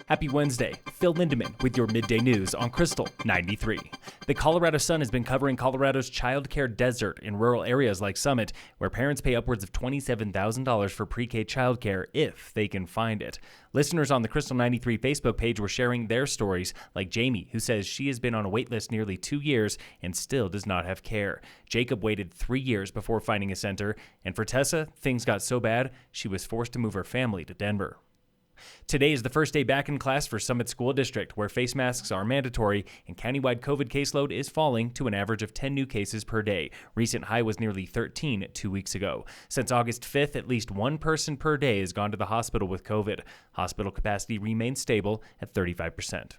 Happy Wednesday. Phil Lindemann with your midday news on Krystal 93. The Colorado Sun has been covering Colorado's childcare desert in rural areas like Summit, where parents pay upwards of $27,000 for pre-K childcare if they can find it. Listeners on the Krystal 93 Facebook page were sharing their stories, like Jamie, who says she has been on a wait list nearly 2 years and still does not have care. Jacob waited 3 years before finding a center, and for Tessa, things got so bad she was forced to move her family to Denver. Today is the first day back in class for Summit School District, where face masks are mandatory and countywide COVID caseload is falling to an average of 10 new cases per day. Recent high was nearly 13 2 weeks ago. Since August 5th, at least one person per day has gone to the hospital with COVID. Hospital capacity remains stable at 35%.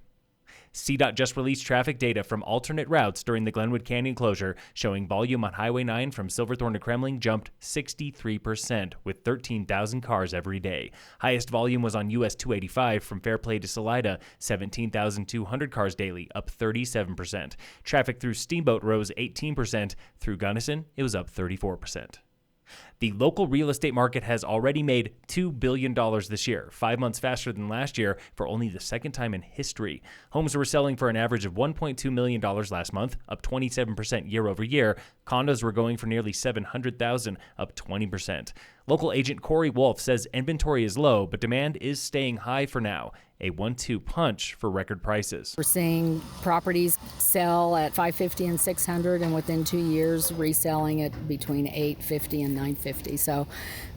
CDOT just released traffic data from alternate routes during the Glenwood Canyon closure, showing volume on Highway 9 from Silverthorne to Kremmling jumped 63%, with 13,000 cars every day. Highest volume was on US 285 from Fairplay to Salida, 17,200 cars daily, up 37%. Traffic through Steamboat rose 18%. Through Gunnison, it was up 34%. The local real estate market has already made $2 billion this year, 5 months faster than last year for only the second time in history. Homes were selling for an average of $1.2 million last month, up 27% year over year. Condos were going for nearly $700,000, up 20%. Local agent Corey Wolf says inventory is low, but demand is staying high for now. A 1-2 punch for record prices. We're seeing properties sell at $550 and $600, and within 2 years reselling at between $850 and $950. So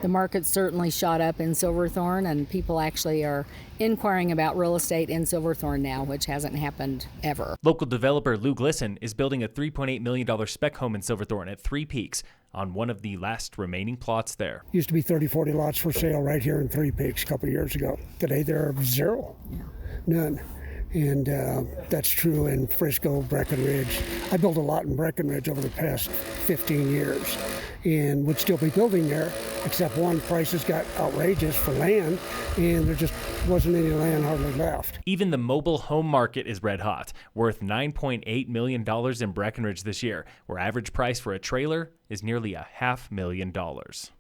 the market certainly shot up in Silverthorne, and people actually are inquiring about real estate in Silverthorne now, which hasn't happened ever. Local developer Lou Glisson is building a $3.8 million spec home in Silverthorne at Three Peaks on one of the last remaining plots there. Used to be 30, 40 lots for sale right here in Three Peaks a couple of years ago. Today there are zero, none. And that's true in Frisco, Breckenridge. I built a lot in Breckenridge over the past 15 years and would still be building there, except one, prices got outrageous for land and there just wasn't any land hardly left. Even the mobile home market is red hot, worth $9.8 million in Breckenridge this year, where average price for a trailer is nearly $500,000.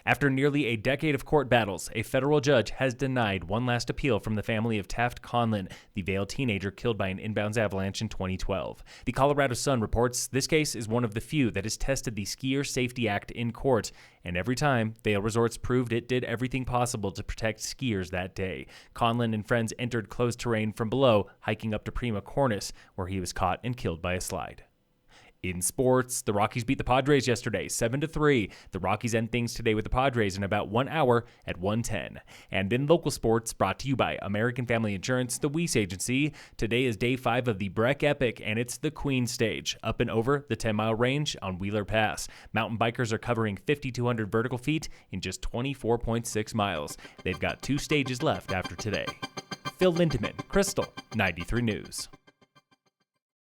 After nearly a decade of court battles, a federal judge has denied one last appeal from the family of Taft Conlon, the Vail teenager killed by an inbounds avalanche in 2012. The Colorado Sun reports this case is one of the few that has tested the Skier Safety Act in court, and every time, Vail Resorts proved it did everything possible to protect skiers that day. Conlon and friends entered closed terrain from below, hiking up to Prima Cornice, where he was caught and killed by a slide. In sports, the Rockies beat the Padres yesterday, 7-3. The Rockies end things today with the Padres in about 1 hour at 1:10. And in local sports, brought to you by American Family Insurance, the Weiss Agency. Today is day 5 of the Breck Epic, and it's the Queen Stage, up and over the 10-mile range on Wheeler Pass. Mountain bikers are covering 5,200 vertical feet in just 24.6 miles. They've got 2 stages left after today. Phil Lindemann, Krystal 93 News.